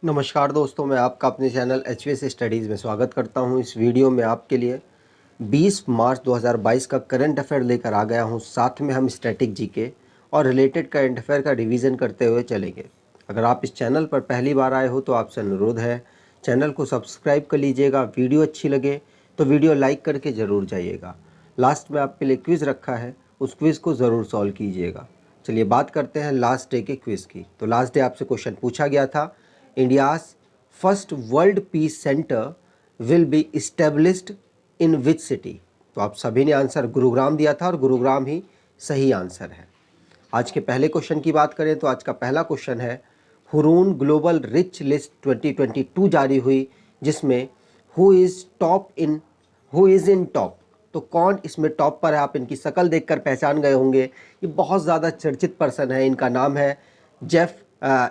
नमस्कार दोस्तों, मैं आपका अपने चैनल एचवीएस स्टडीज़ में स्वागत करता हूं। इस वीडियो में आपके लिए 20 मार्च 2022 का करंट अफेयर लेकर आ गया हूं। साथ में हम स्टैटिक जीके और रिलेटेड करंट अफेयर का रिवीजन करते हुए चलेंगे। अगर आप इस चैनल पर पहली बार आए हो तो आपसे अनुरोध है, चैनल को सब्सक्राइब कर लीजिएगा। वीडियो अच्छी लगे तो वीडियो लाइक करके ज़रूर जाइएगा। लास्ट में आपके लिए क्विज़ रखा है, उस क्विज़ को ज़रूर सॉल्व कीजिएगा। चलिए बात करते हैं लास्ट डे के क्विज़ की। तो लास्ट डे आपसे क्वेश्चन पूछा गया था, India's first world peace centre will be established in which city. तो आप सभी ने आंसर गुरुग्राम दिया था और गुरुग्राम ही सही आंसर है। आज के पहले क्वेश्चन की बात करें तो आज का पहला क्वेश्चन है, हुरून ग्लोबल रिच लिस्ट 2022 जारी हुई जिसमें हु इज़ इन टॉप। तो कौन इसमें टॉप पर है? आप इनकी शक्ल देखकर पहचान गए होंगे। ये बहुत ज़्यादा चर्चित पर्सन है। इनका नाम है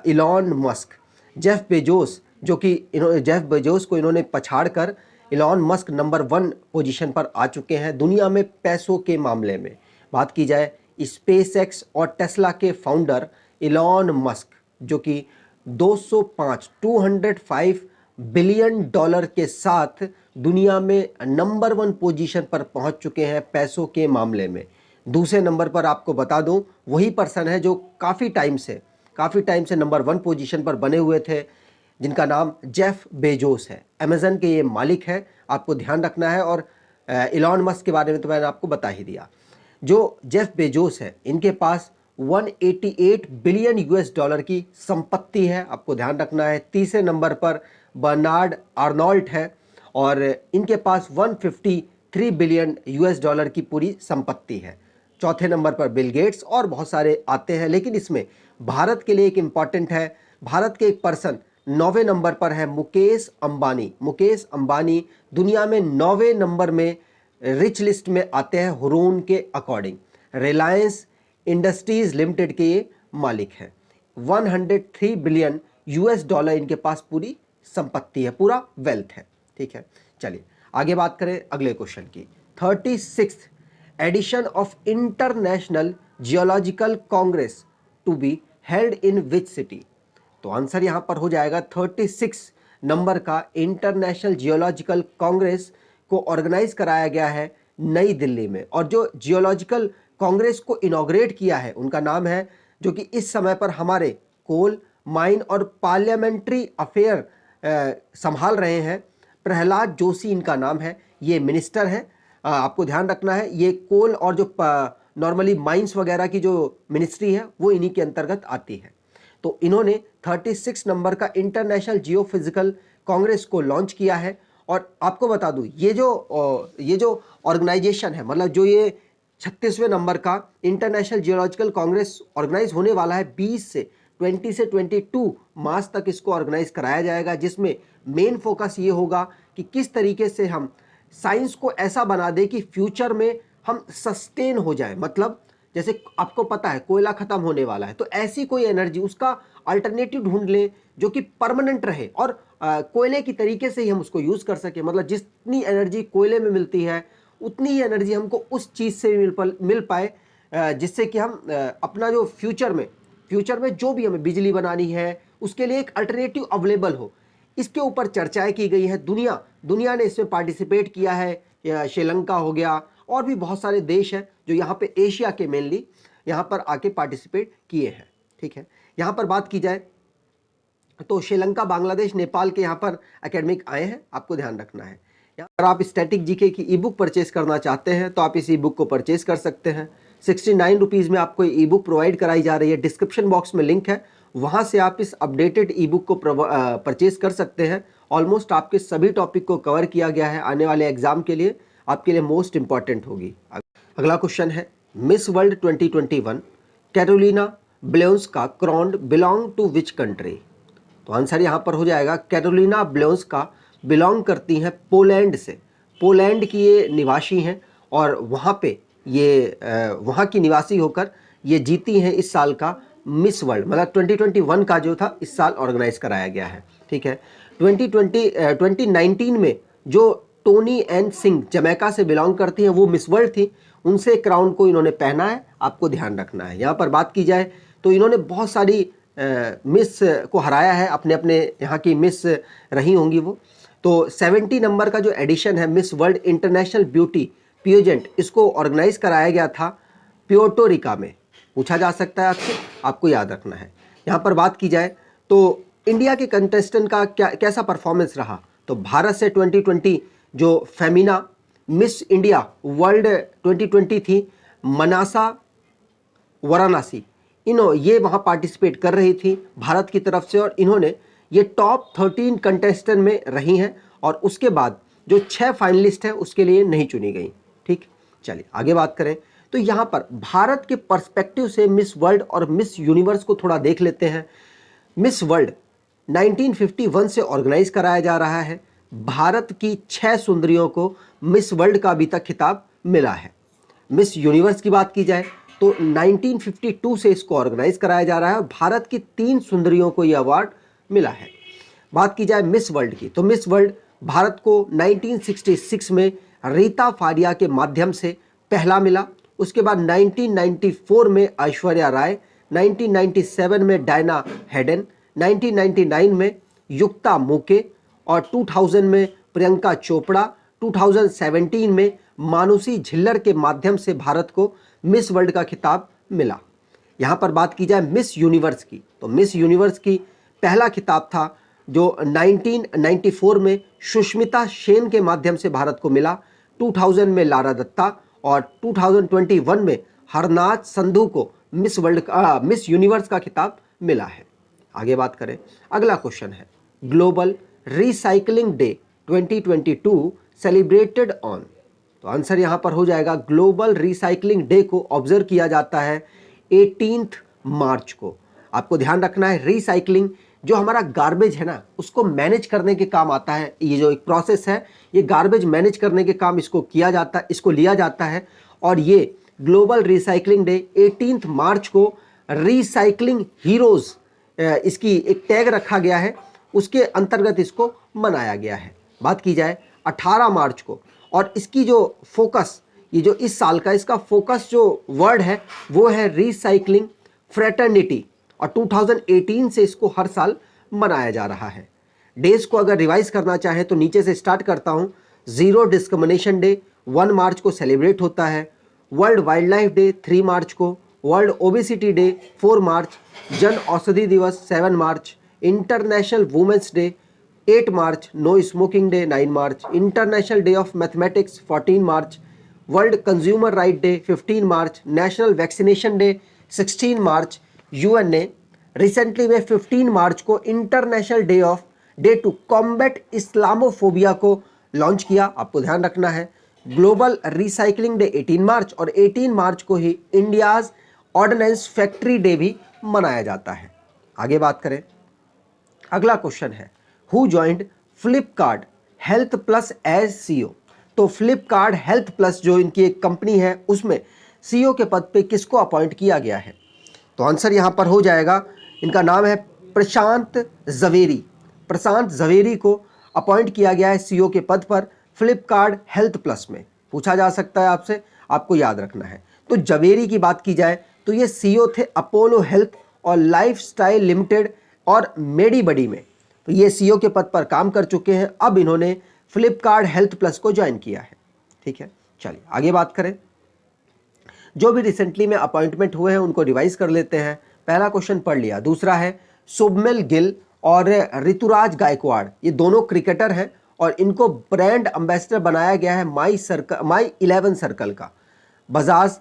इलॉन मस्क। जेफ बेजोस, जो कि जेफ बेजोस को इन्होंने पछाड़कर इलॉन मस्क नंबर 1 पोजीशन पर आ चुके हैं दुनिया में पैसों के मामले में। बात की जाए स्पेसएक्स और टेस्ला के फाउंडर इलॉन मस्क, जो कि 205 बिलियन डॉलर के साथ दुनिया में नंबर 1 पोजीशन पर पहुंच चुके हैं पैसों के मामले में। दूसरे नंबर पर आपको बता दूं, वही पर्सन है जो काफ़ी टाइम से नंबर 1 पोजीशन पर बने हुए थे, जिनका नाम जेफ बेजोस है। अमेज़न के ये मालिक है, आपको ध्यान रखना है। और इलॉन मस्क के बारे में तो मैंने आपको बता ही दिया। जो जेफ बेजोस है, इनके पास 188 बिलियन यूएस डॉलर की संपत्ति है, आपको ध्यान रखना है। तीसरे नंबर पर बर्नार्ड आर्नोल्ट है और इनके पास 153 बिलियन यूएस डॉलर की पूरी संपत्ति है। चौथे नंबर पर बिल गेट्स और बहुत सारे आते हैं, लेकिन इसमें भारत के लिए एक इम्पॉर्टेंट है। भारत के एक पर्सन 9वें नंबर पर है, मुकेश अंबानी। मुकेश अंबानी दुनिया में 9वें नंबर में रिच लिस्ट में आते हैं हुरून के अकॉर्डिंग। रिलायंस इंडस्ट्रीज लिमिटेड के ये मालिक हैं। 103 बिलियन यूएस डॉलर इनके पास पूरी संपत्ति है, पूरा वेल्थ है। ठीक है, चलिए आगे बात करें अगले क्वेश्चन की। 36th edition of international geological congress to be held in which city. तो आंसर यहां पर हो जाएगा 36 नंबर का इंटरनेशनल जियोलॉजिकल कांग्रेस को ऑर्गेनाइज कराया गया है नई दिल्ली में। और जो जियोलॉजिकल कांग्रेस को इनॉग्रेट किया है उनका नाम है, जो कि इस समय पर हमारे कोल माइन और पार्लियामेंट्री अफेयर संभाल रहे हैं, प्रहलाद जोशी इनका नाम है। ये मिनिस्टर हैं, आपको ध्यान रखना है। ये कोल और जो नॉर्मली माइंस वगैरह की जो मिनिस्ट्री है वो इन्हीं के अंतर्गत आती है। तो इन्होंने 36 नंबर का इंटरनेशनल जियोफिजिकल कांग्रेस को लॉन्च किया है। और आपको बता दूं, ये जो ऑर्गेनाइजेशन है, मतलब जो ये 36वें नंबर का इंटरनेशनल जियोलॉजिकल कांग्रेस ऑर्गेनाइज होने वाला है 20 से 22 मार्च तक इसको ऑर्गेनाइज कराया जाएगा, जिसमें मेन फोकस ये होगा कि किस तरीके से हम साइंस को ऐसा बना दे कि फ्यूचर में हम सस्टेन हो जाए। मतलब जैसे आपको पता है कोयला खत्म होने वाला है, तो ऐसी कोई एनर्जी, उसका अल्टरनेटिव ढूंढ लें जो कि परमानेंट रहे और कोयले की तरीके से ही हम उसको यूज कर सके। मतलब जितनी एनर्जी कोयले में मिलती है उतनी ही एनर्जी हमको उस चीज से मिल पाए, जिससे कि हम अपना जो फ्यूचर में जो भी हमें बिजली बनानी है उसके लिए एक अल्टरनेटिव अवेलेबल हो। इसके ऊपर चर्चाएं की गई है। दुनिया ने इसमें पार्टिसिपेट किया है। श्रीलंका हो गया और भी बहुत सारे देश हैं जो यहाँ पे एशिया के मेनली यहाँ पर आके पार्टिसिपेट किए हैं। ठीक है, यहाँ पर बात की जाए तो श्रीलंका, बांग्लादेश, नेपाल के यहाँ पर एकेडमिक आए हैं, आपको ध्यान रखना है। अगर आप स्टैटिक जीके की ई बुक परचेज करना चाहते हैं तो आप इस ई बुक को परचेज कर सकते हैं। 69 रुपीज़ में आपको ई बुक प्रोवाइड कराई जा रही है। डिस्क्रिप्शन बॉक्स में लिंक है, वहाँ से आप इस अपडेटेड ई बुक को परचेज कर सकते हैं। ऑलमोस्ट आपके सभी टॉपिक को कवर किया गया है, आने वाले एग्जाम के लिए आपके लिए मोस्ट इंपॉर्टेंट होगी। अगला क्वेश्चन है, Miss World 2021 Carolina Bielawska crowned belong to which country. तो आंसर यहाँ पर हो जाएगा कैरोलिना ब्लेंस्का बिलोंग करती हैं पोलैंड से। पोलैंड की ये निवासी हैं और वहाँ पे ये वहाँ की निवासी होकर ये जीती हैं इस साल का मिस वर्ल्ड। मतलब 2021 का जो था इस साल ऑर्गेनाइज कराया गया है। ठीक है, 2019 में जो टोनी एन सिंह जमैका से बिलोंग करती हैं वो मिस वर्ल्ड थी, उनसे क्राउन को इन्होंने पहना है, आपको ध्यान रखना है। यहाँ पर बात की जाए तो इन्होंने बहुत सारी मिस को हराया है, अपने अपने यहाँ की मिस रही होंगी वो। तो 70 नंबर का जो एडिशन है Miss World international beauty pageant, इसको ऑर्गेनाइज कराया गया था प्योर्टो रिका में। पूछा जा सकता है आपसे, आपको याद रखना है। यहाँ पर बात की जाए तो इंडिया के कंटेस्टेंट का कैसा परफॉर्मेंस रहा, तो भारत से 2020 जो फेमिना मिस इंडिया वर्ल्ड 2020 थी मनासा वाराणसी, ये वहाँ पार्टिसिपेट कर रही थी भारत की तरफ से, और इन्होंने ये टॉप 13 कंटेस्टेंट में रही हैं, और उसके बाद जो 6 फाइनलिस्ट हैं उसके लिए नहीं चुनी गई। ठीक, चलिए आगे बात करें। तो यहाँ पर भारत के पर्सपेक्टिव से मिस वर्ल्ड और मिस यूनिवर्स को थोड़ा देख लेते हैं। मिस वर्ल्ड 1951 से ऑर्गेनाइज कराया जा रहा है। भारत की 6 सुंदरियों को मिस वर्ल्ड का अभी तक खिताब मिला है। मिस यूनिवर्स की बात की जाए तो 1952 से इसको ऑर्गेनाइज कराया जा रहा है। भारत की 3 सुंदरियों को यह अवार्ड मिला है। बात की जाए मिस वर्ल्ड की, तो मिस वर्ल्ड भारत को 1966 में रीता फारिया के माध्यम से पहला मिला। उसके बाद 1994 में ऐश्वर्या राय, 1997 में डायना हेडन, 1999 में युक्ता मुके, और 2000 में प्रियंका चोपड़ा, 2017 में मानुषी झिल्लर के माध्यम से भारत को मिस वर्ल्ड का खिताब मिला। यहाँ पर बात की जाए मिस यूनिवर्स की, तो मिस यूनिवर्स की पहला खिताब था जो 1994 में सुष्मिता सेन के माध्यम से भारत को मिला, 2000 में लारा दत्ता, और 2021 में हरनाथ संधू को मिस यूनिवर्स का खिताब मिला है। आगे बात करें, अगला क्वेश्चन है global recycling day 2022 celebrated on, तो आंसर यहाँ पर हो जाएगा ग्लोबल रिसाइकलिंग डे को ऑब्जर्व किया जाता है 18 मार्च को। आपको ध्यान रखना है रिसाइकलिंग जो हमारा गार्बेज है ना उसको मैनेज करने के काम आता है। ये जो एक प्रोसेस है ये गार्बेज मैनेज करने के काम इसको किया जाता है, इसको लिया जाता है। और ये ग्लोबल रिसाइकलिंग डे 18 मार्च को रिसाइकलिंग हीरोज इसकी एक टैग रखा गया है, उसके अंतर्गत इसको मनाया गया है। बात की जाए 18 मार्च को, और इसकी जो फोकस, ये जो इस साल का इसका फोकस जो वर्ड है वो है रिसाइकलिंग फ्रेटर्निटी, और 2018 से इसको हर साल मनाया जा रहा है। डेज को अगर रिवाइज करना चाहे तो नीचे से स्टार्ट करता हूँ। जीरो डिस्क्रिमिनेशन डे 1 मार्च को सेलिब्रेट होता है, वर्ल्ड वाइल्ड लाइफ डे 3 मार्च को, वर्ल्ड ओबेसिटी डे 4 मार्च, जन Aushadhi Diwas 7 March, international women's day 8 March, no smoking day 9 March, international day of mathematics 14 March, world consumer right day 15 March, national vaccination day 16 March. UN ने recently में 15 March को international day to combat Islamophobia को launch किया। आपको ध्यान रखना है global recycling day 18 मार्च, और 18 मार्च को ही इंडियाज ऑर्डिनेंस फैक्ट्री डे भी मनाया जाता है। आगे बात करें, अगला क्वेश्चन है who joined Flipkart health plus as CEO, तो फ्लिपकार्ट हेल्थ प्लस जो इनकी एक कंपनी है उसमें सीईओ के पद पे किसको अपॉइंट किया गया है, तो आंसर यहाँ पर हो जाएगा, इनका नाम है प्रशांत जवेरी। प्रशांत जवेरी को अपॉइंट किया गया है सीईओ के पद पर फ्लिपकार्ट हेल्थ प्लस में। पूछा जा सकता है आपसे, आपको याद रखना है। तो जवेरी की बात की जाए तो ये सीईओ थे अपोलो हेल्थ और लाइफस्टाइल लिमिटेड और मेडीबडी में, तो ये सीईओ के पद पर काम कर चुके हैं। अब इन्होंने फ्लिपकार्ट हेल्थ प्लस को ज्वाइन किया है। ठीक है, चलिए आगे बात करें। जो भी रिसेंटली में अपॉइंटमेंट हुए हैं उनको रिवाइज कर लेते हैं। पहला क्वेश्चन पढ़ लिया, दूसरा है शुभमन गिल और ऋतुराज गायकवाड़, ये दोनों क्रिकेटर हैं और इनको ब्रांड एम्बेसडर बनाया गया है माई 11 सर्कल का। बजाज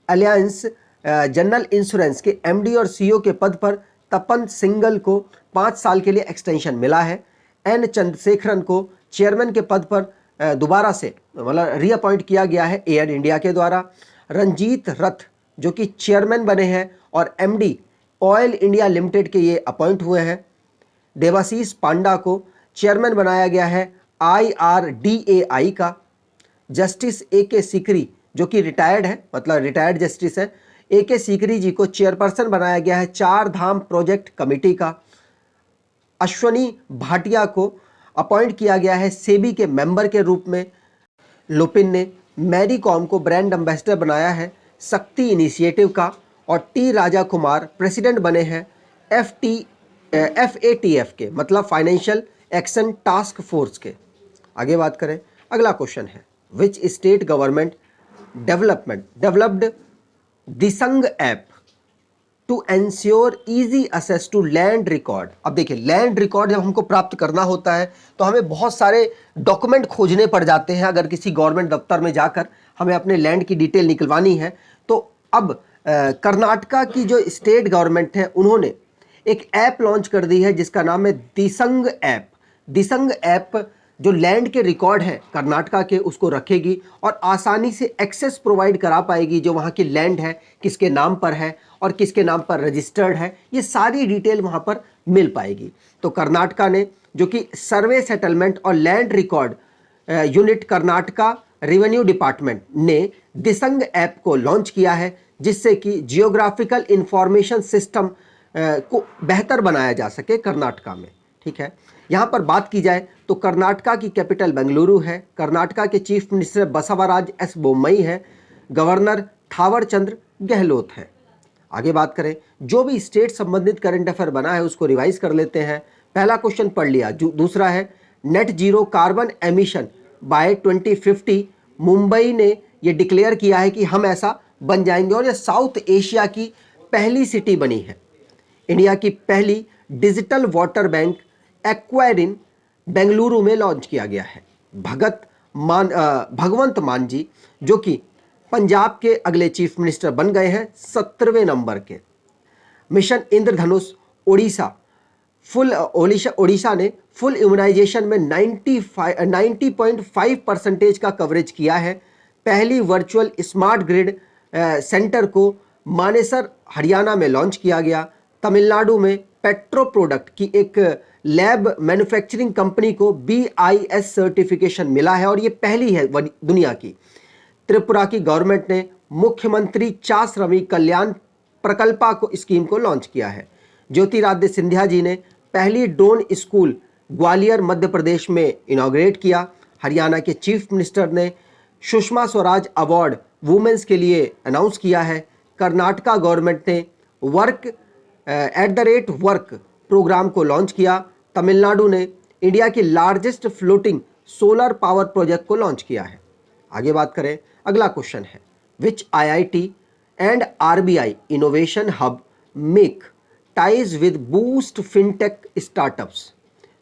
अलायंस जनरल इंश्योरेंस के एमडी और सीईओ के पद पर तपन सिंगल को 5 साल के लिए एक्सटेंशन मिला है। एन चंद्रशेखरन को चेयरमैन के पद पर दोबारा से मतलब रीअपॉइंट किया गया है एयर इंडिया के द्वारा। रंजीत रथ जो कि चेयरमैन बने हैं और एमडी ऑयल इंडिया लिमिटेड के ये अपॉइंट हुए हैं। देवाशीष पांडा को चेयरमैन बनाया गया है IRDAI का। जस्टिस AK सीकरी जो कि रिटायर्ड है, मतलब रिटायर्ड जस्टिस है, AK सीकरी जी को चेयरपर्सन बनाया गया है 4 धाम प्रोजेक्ट कमेटी का। अश्वनी भाटिया को अपॉइंट किया गया है सेबी के मेंबर के रूप में। लुपिन ने मैरी कॉम को ब्रांड एम्बेसडर बनाया है शक्ति इनिशिएटिव का। और टी राजा कुमार प्रेसिडेंट बने हैं FATF के, मतलब फाइनेंशियल एक्शन टास्क फोर्स के। आगे बात करें, अगला क्वेश्चन है, which state government developed Dishank app to ensure easy access to land record. अब देखिए, लैंड रिकॉर्ड जब हमको प्राप्त करना होता है तो हमें बहुत सारे डॉक्यूमेंट खोजने पड़ जाते हैं। अगर किसी गवर्नमेंट दफ्तर में जाकर हमें अपने लैंड की डिटेल निकलवानी है तो अब कर्नाटका की जो स्टेट गवर्नमेंट है उन्होंने एक ऐप लॉन्च कर दी है जिसका नाम है दिसंग ऐप। दिसंग ऐप जो लैंड के रिकॉर्ड है कर्नाटका के उसको रखेगी और आसानी से एक्सेस प्रोवाइड करा पाएगी, जो वहाँ की लैंड है किसके नाम पर है और किसके नाम पर रजिस्टर्ड है, ये सारी डिटेल वहाँ पर मिल पाएगी। तो कर्नाटका ने, जो कि सर्वे सेटलमेंट और land record unit Karnataka revenue department ने दिसंग ऐप को लॉन्च किया है, जिससे कि जियोग्राफिकल इंफॉर्मेशन सिस्टम को बेहतर बनाया जा सके कर्नाटका में। ठीक है, यहाँ पर बात की जाए तो कर्नाटका की कैपिटल बेंगलुरु है, कर्नाटका के chief minister Basavaraj S Bommai है, गवर्नर थावर चंद्र गहलोत है। आगे बात करें, जो भी स्टेट संबंधित करंट अफेयर बना है उसको रिवाइज कर लेते हैं। पहला क्वेश्चन पढ़ लिया, दूसरा है net zero carbon emission by 2050। Mumbai ने ये डिक्लेयर किया है कि हम ऐसा बन जाएंगे और ये साउथ एशिया की पहली सिटी बनी है। इंडिया की पहली डिजिटल वाटर बैंक एक्वायरिन बेंगलुरु में लॉन्च किया गया है। भगवंत मान जी, जो कि पंजाब के अगले चीफ मिनिस्टर बन गए हैं 17वें नंबर के। मिशन इंद्रधनुष ओडिशा ने फुल इम्यूनाइजेशन में 90.5% का कवरेज किया है। पहली वर्चुअल स्मार्ट ग्रिड सेंटर को मानेसर हरियाणा में लॉन्च किया गया। तमिलनाडु में पेट्रो प्रोडक्ट की एक लैब मैन्युफैक्चरिंग कंपनी को BIS सर्टिफिकेशन मिला है और ये पहली है दुनिया की। त्रिपुरा की गवर्नमेंट ने मुख्यमंत्री चा श्रमिक कल्याण प्रकल्पा को स्कीम को लॉन्च किया है। ज्योतिरादित्य सिंधिया जी ने पहली ड्रोन स्कूल ग्वालियर मध्य प्रदेश में इनॉग्रेट किया। हरियाणा के चीफ मिनिस्टर ने सुषमा स्वराज अवार्ड वुमेन्स के लिए अनाउंस किया है। कर्नाटका गवर्नमेंट ने वर्क प्रोग्राम को लॉन्च किया। तमिलनाडु ने इंडिया की largest floating solar power project को लॉन्च किया है। आगे बात करें, अगला क्वेश्चन है, विच IIT and RBI innovation hub make ties with boost fintech startups.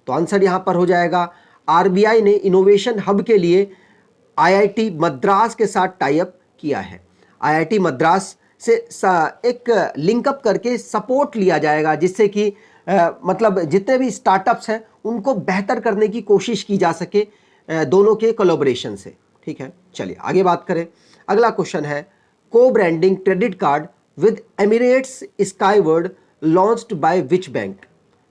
तो आंसर यहां पर हो जाएगा, RBI ने इनोवेशन हब के लिए IIT मद्रास के साथ टाई अप किया है। IIT मद्रास से एक लिंकअप करके सपोर्ट लिया जाएगा, जिससे कि मतलब जितने भी स्टार्टअप्स हैं उनको बेहतर करने की कोशिश की जा सके दोनों के कोलैबोरेशन से। ठीक है, चलिए आगे बात करें। अगला क्वेश्चन है, को branding credit card with Emirates Skyward launched by which bank.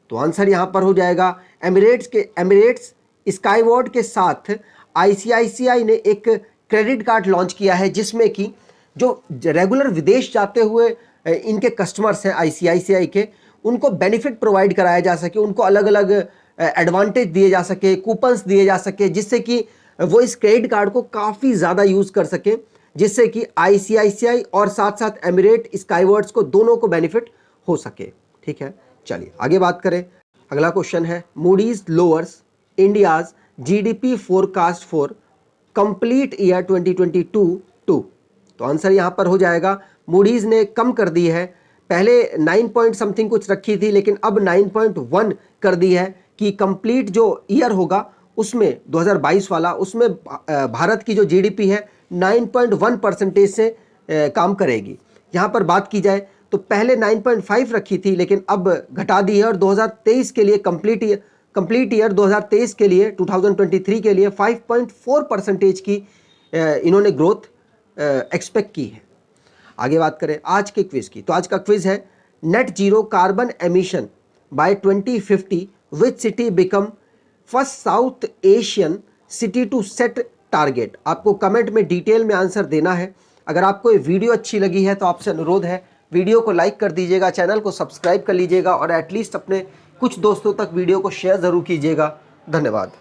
तो आंसर यहां पर हो जाएगा, एमिरेट्स स्काईवर्ड के साथ ICICI ने एक क्रेडिट कार्ड लॉन्च किया है, जिसमें कि जो रेगुलर विदेश जाते हुए इनके कस्टमर्स हैं ICICI के, उनको बेनिफिट प्रोवाइड कराया जा सके, उनको अलग अलग एडवांटेज दिए जा सके, कूपन्स दिए जा सके, जिससे कि वो इस क्रेडिट कार्ड को काफ़ी ज़्यादा यूज़ कर सके, जिससे कि ICICI और साथ साथ एमिरेट स्काईवर्ड्स को दोनों को बेनिफिट हो सके। ठीक है, चलिए आगे बात करें। अगला क्वेश्चन है, Moody's lowers India's GDP forecast for complete year 2022 to. तो आंसर यहाँ पर हो जाएगा, मूडीज ने कम कर दी है, पहले 9 पॉइंट समथिंग कुछ रखी थी, लेकिन अब 9.1 कर दी है कि कंप्लीट जो ईयर होगा उसमें 2022 वाला, उसमें भारत की जो GDP है 9.1% से काम करेगी। यहाँ पर बात की जाए तो पहले 9.5 रखी थी, लेकिन अब घटा दी है और 2023 के लिए कंप्लीट ईयर 2023 के लिए 2023 के लिए 5.4% की इन्होंने ग्रोथ एक्सपेक्ट की है। आगे बात करें आज के क्विज की, तो आज का क्विज है, net zero carbon emission by 2050 which city become first South Asian city to set target. आपको कमेंट में डिटेल में आंसर देना है। अगर आपको ये वीडियो अच्छी लगी है तो आपसे अनुरोध है, वीडियो को लाइक कर दीजिएगा, चैनल को सब्सक्राइब कर लीजिएगा और एटलीस्ट अपने कुछ दोस्तों तक वीडियो को शेयर ज़रूर कीजिएगा। धन्यवाद।